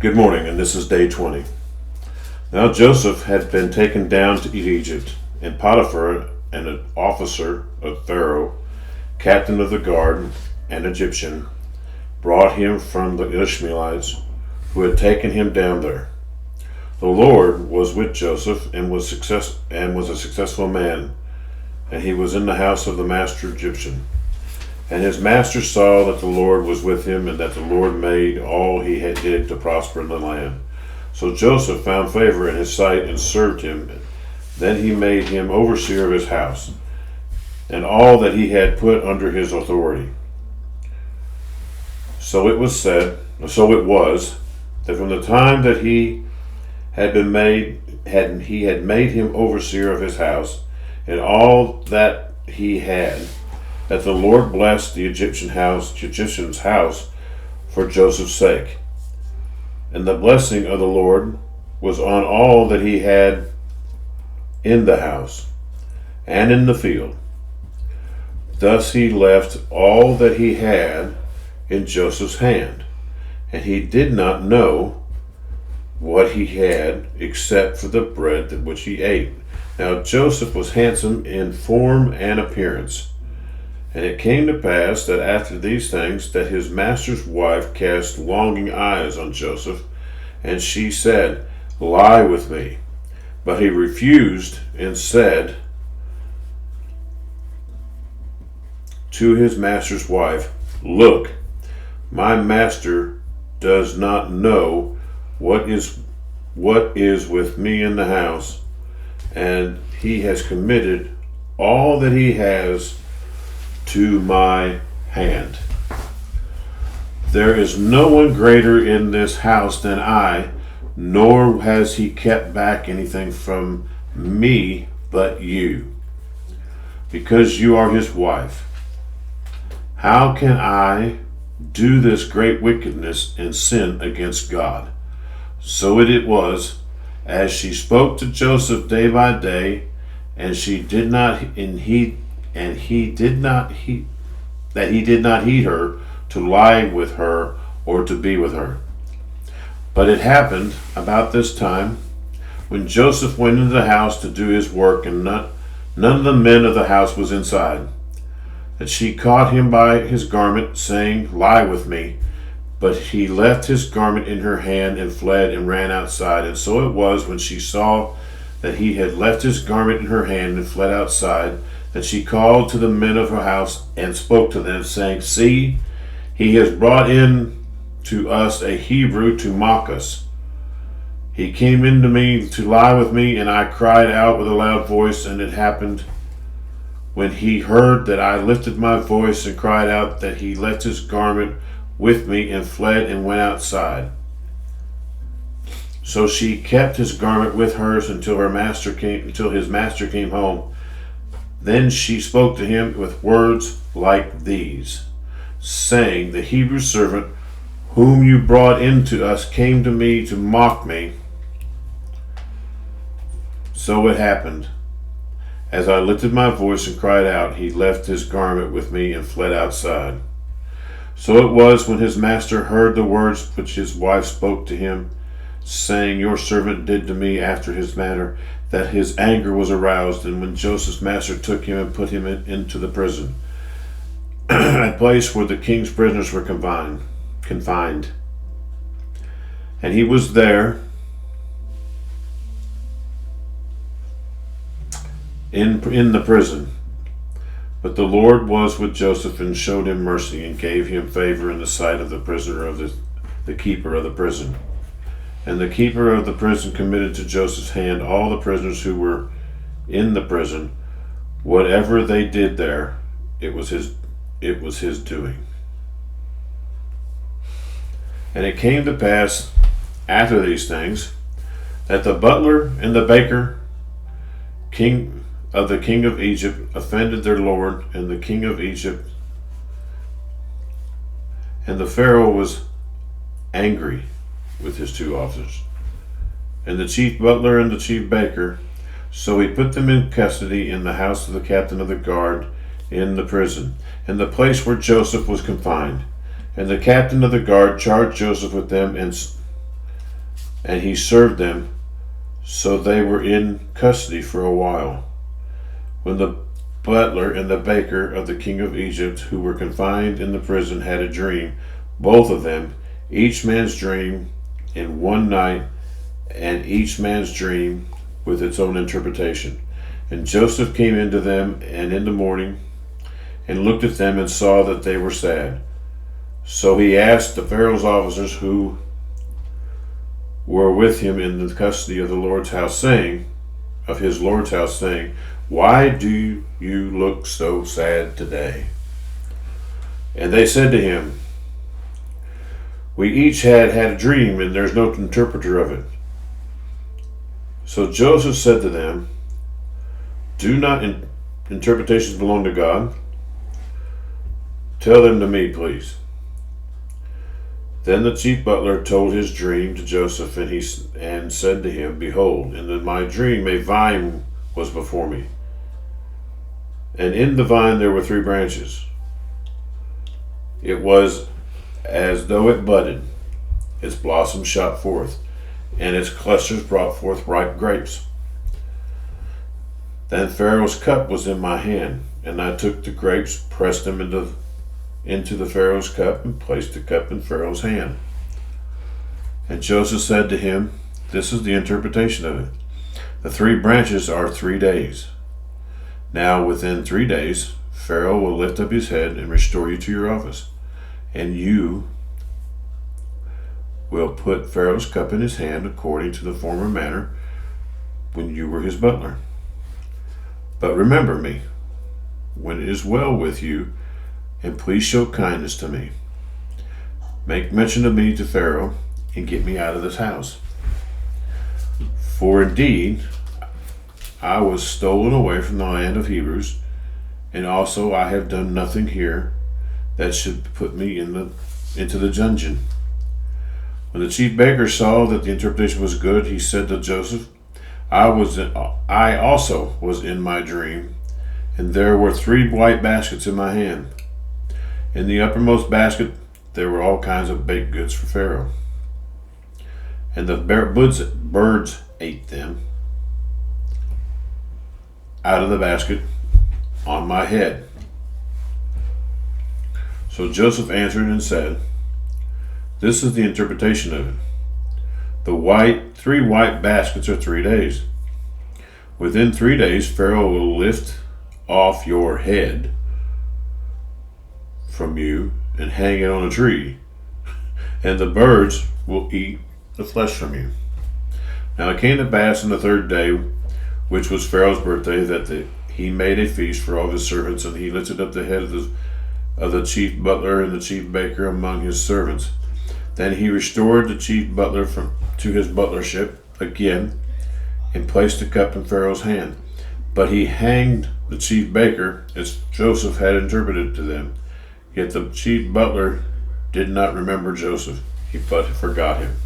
Good morning, and this is day 20. Now Joseph had been taken down to Egypt, and Potiphar, an officer of Pharaoh, captain of the guard, an Egyptian, brought him from the Ishmaelites who had taken him down there. The Lord was with Joseph and was a successful man, and he was in the house of the master Egyptian. And his master saw that the Lord was with him, and that the Lord made all he had did to prosper in the land. So Joseph found favor in his sight and served him. Then he made him overseer of his house, and all that he had put under his authority. So it was that from the time that he had made him overseer of his house, and all that he had, that the Lord blessed the Egyptian's house for Joseph's sake. And the blessing of the Lord was on all that he had in the house and in the field. Thus he left all that he had in Joseph's hand, and he did not know what he had except for the bread which he ate. Now Joseph was handsome in form and appearance. And it came to pass that after these things, that his master's wife cast longing eyes on Joseph, and she said, "Lie with me." But he refused and said to his master's wife, "Look, my master does not know what is with me in the house, and he has committed all that he has to my hand. There is no one greater in this house than I, nor has he kept back anything from me but you, because you are his wife. How can I do this great wickedness and sin against God?" So it was, as she spoke to Joseph day by day, and he did not heed her to lie with her or to be with her. But it happened about this time, when Joseph went into the house to do his work, and none of the men of the house was inside, that she caught him by his garment, saying, "Lie with me." But he left his garment in her hand and fled and ran outside. And so it was, when she saw that he had left his garment in her hand and fled outside, that she called to the men of her house and spoke to them, saying, "See, he has brought in to us a Hebrew to mock us. He came in to me to lie with me, and I cried out with a loud voice. And it happened, when he heard that I lifted my voice and cried out, that he left his garment with me and fled and went outside. So she kept his garment with hers until his master came home. Then she spoke to him with words like these, saying, "The Hebrew servant whom you brought in to us came to me to mock me." So it happened, as I lifted my voice and cried out, he left his garment with me and fled outside. So it was, when his master heard the words which his wife spoke to him, saying, "Your servant did to me after his manner," that his anger was aroused. And when Joseph's master took him and put him into the prison, a place where the king's prisoners were confined, and he was there in the prison. But the Lord was with Joseph and showed him mercy and gave him favor in the sight of the prisoner of the keeper of the prison. And the keeper of the prison committed to Joseph's hand all the prisoners who were in the prison. Whatever they did there, it was his doing. And it came to pass after these things, that the butler and the baker, king of Egypt, offended their lord, and the king of Egypt, and the Pharaoh was angry with his two officers, and the chief butler and the chief baker. So he put them in custody in the house of the captain of the guard in the prison, in the place where Joseph was confined. And the captain of the guard charged Joseph with them, and he served them, so they were in custody for a while. When the butler and the baker of the king of Egypt, who were confined in the prison, had a dream, both of them, each man's dream in one night, and each man's dream with its own interpretation. And Joseph came into them and in the morning, and looked at them and saw that they were sad. So he asked the Pharaoh's officers who were with him in the custody of the Lord's house, saying, "Why do you look so sad today?" And they said to him, "We each had a dream, and there's no interpreter of it." So Joseph said to them, "Do not interpretations belong to God? Tell them to me, please." Then the chief butler told his dream to Joseph, and said to him, "Behold, in my dream a vine was before me, and in the vine there were 3 branches. It was as though it budded, its blossoms shot forth, and its clusters brought forth ripe grapes. Then Pharaoh's cup was in my hand, and I took the grapes, pressed them into the Pharaoh's cup, and placed the cup in Pharaoh's hand." And Joseph said to him, "This is the interpretation of it. The 3 branches are 3 days. Now within 3 days Pharaoh will lift up his head and restore you to your office, and you will put Pharaoh's cup in his hand according to the former manner when you were his butler. But remember me when it is well with you, and please show kindness to me. Make mention of me to Pharaoh, and get me out of this house. For indeed, I was stolen away from the land of Hebrews, and also I have done nothing here that should put me into the dungeon." When the chief baker saw that the interpretation was good, he said to Joseph, I also was in my dream, and there were 3 white baskets in my hand. In the uppermost basket there were all kinds of baked goods for Pharaoh, and the birds ate them out of the basket on my head. So Joseph answered and said, "This is the interpretation of it. The 3 white baskets are 3 days. Within 3 days Pharaoh will lift off your head from you and hang it on a tree, and the birds will eat the flesh from you." Now it came to pass on the 3rd day, which was Pharaoh's birthday, that he made a feast for all of his servants, and he lifted up the head of the chief butler and the chief baker among his servants. Then he restored the chief butler to his butlership again, and placed the cup in Pharaoh's hand. But he hanged the chief baker, as Joseph had interpreted to them. Yet the chief butler did not remember Joseph, but forgot him.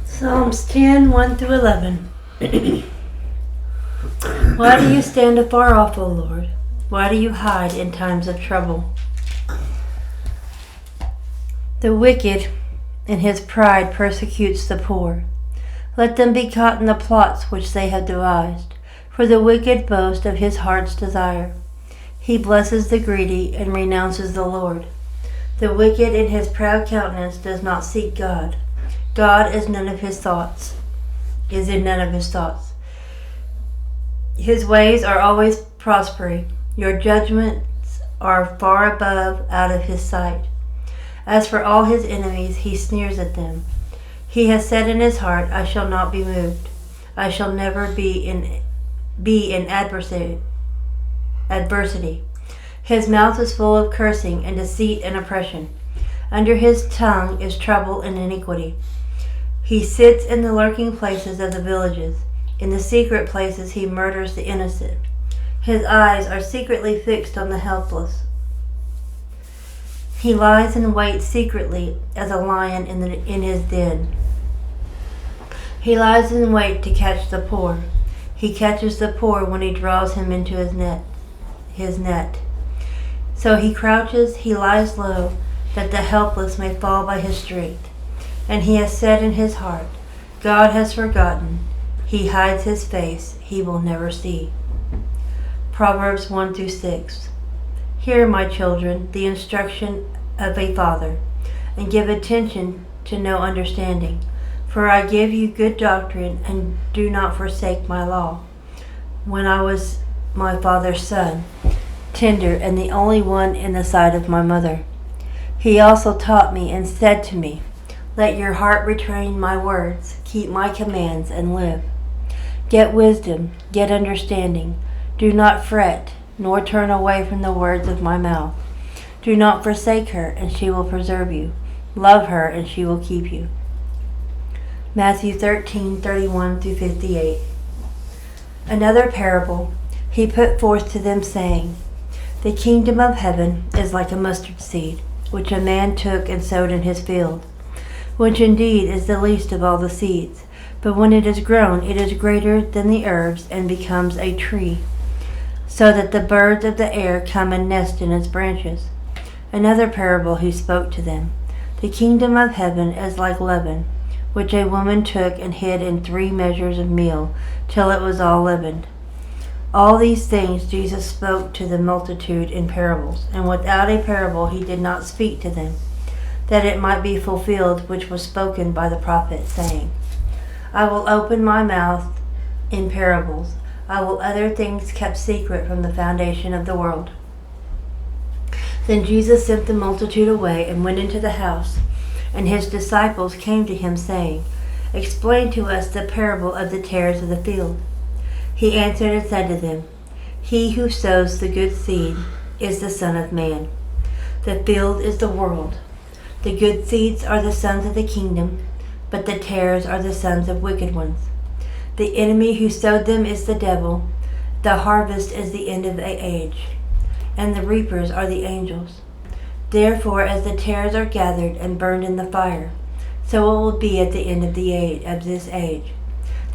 Psalms 10, 1 through 11. Why do you stand afar off, O Lord? Why do you hide in times of trouble? The wicked in his pride persecutes the poor. Let them be caught in the plots which they have devised. For the wicked boast of his heart's desire. He blesses the greedy and renounces the Lord. The wicked in his proud countenance does not seek God. God is in none of his thoughts. His ways are always prospering. Your judgments are far above out of his sight. As for all his enemies, he sneers at them. He has said in his heart, I shall not be moved. I shall never be in adversity. His mouth is full of cursing and deceit and oppression. Under his tongue is trouble and iniquity. He sits in the lurking places of the villages. In the secret places he murders the innocent. His eyes are secretly fixed on the helpless. He lies in wait secretly as a lion in his den. He lies in wait to catch the poor. He catches the poor when he draws him into his net. So he crouches, he lies low, that the helpless may fall by his strength. And he has said in his heart, God has forgotten. He hides his face, he will never see. Proverbs 1-6. Hear, my children, the instruction of a father, and give attention to know understanding. For I give you good doctrine, and do not forsake my law. When I was my father's son, tender and the only one in the sight of my mother, he also taught me and said to me, let your heart retain my words, keep my commands, and live. Get wisdom, get understanding. Do not fret, nor turn away from the words of my mouth. Do not forsake her, and she will preserve you. Love her, and she will keep you. Matthew 13:31-58. Another parable he put forth to them, saying, the kingdom of heaven is like a mustard seed, which a man took and sowed in his field, which indeed is the least of all the seeds. But when it is grown, it is greater than the herbs, and becomes a tree, so that the birds of the air come and nest in its branches. Another parable he spoke to them. The kingdom of heaven is like leaven, which a woman took and hid in 3 measures of meal, till it was all leavened. All these things Jesus spoke to the multitude in parables, and without a parable he did not speak to them, that it might be fulfilled which was spoken by the prophet, saying, I will open my mouth in parables. I will utter things kept secret from the foundation of the world. Then Jesus sent the multitude away and went into the house, and his disciples came to him, saying, explain to us the parable of the tares of the field. He answered and said to them, he who sows the good seed is the Son of Man. The field is the world. The good seeds are the sons of the kingdom, but the tares are the sons of wicked ones. The enemy who sowed them is the devil. The harvest is the end of the age, and the reapers are the angels. Therefore, as the tares are gathered and burned in the fire, so it will be at the end of this age.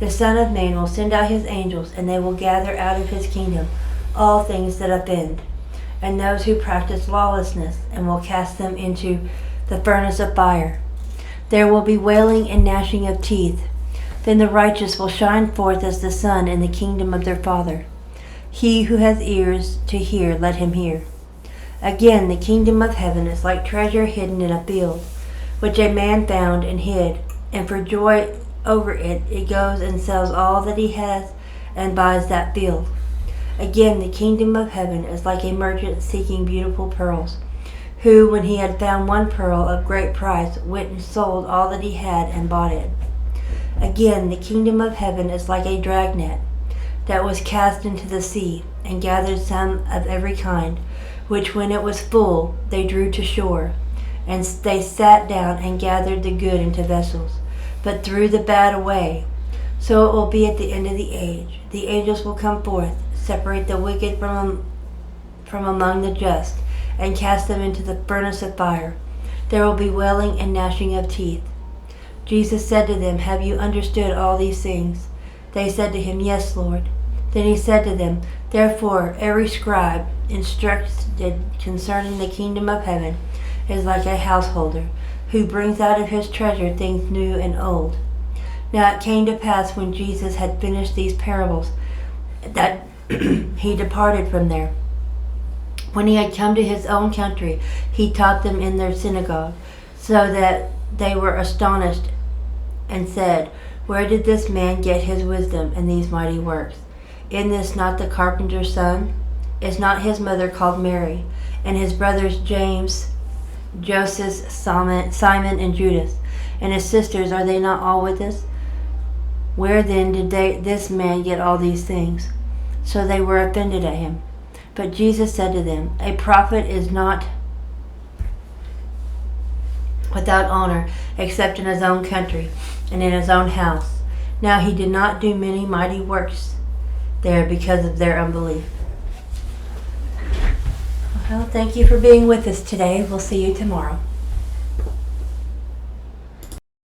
The Son of Man will send out his angels, and they will gather out of his kingdom all things that offend, and those who practice lawlessness, and will cast them into the furnace of fire. There will be wailing and gnashing of teeth. Then the righteous will shine forth as the sun in the kingdom of their Father. He who has ears to hear, let him hear. Again, the kingdom of heaven is like treasure hidden in a field, which a man found and hid, and for joy over it, it goes and sells all that he has and buys that field. Again, the kingdom of heaven is like a merchant seeking beautiful pearls, who, when he had found one pearl of great price, went and sold all that he had and bought it. Again, the kingdom of heaven is like a dragnet that was cast into the sea, and gathered some of every kind, which when it was full, they drew to shore, and they sat down and gathered the good into vessels, but threw the bad away. So it will be at the end of the age. The angels will come forth, separate the wicked from among the just, and cast them into the furnace of fire. There will be wailing and gnashing of teeth. Jesus said to them, have you understood all these things? They said to him, yes, Lord. Then he said to them, therefore every scribe instructed concerning the kingdom of heaven is like a householder, who brings out of his treasure things new and old. Now it came to pass, when Jesus had finished these parables, that he departed from there. When he had come to his own country, he taught them in their synagogue, so that they were astonished and said, where did this man get his wisdom and these mighty works? Is this not the carpenter's son? Is not his mother called Mary, and his brothers James, Joseph, Simon, and Judas, and his sisters, are they not all with us? Where then did this man get all these things? So they were offended at him. But Jesus said to them, a prophet is not without honor, except in his own country and in his own house. Now he did not do many mighty works there because of their unbelief. Well, thank you for being with us today. We'll see you tomorrow.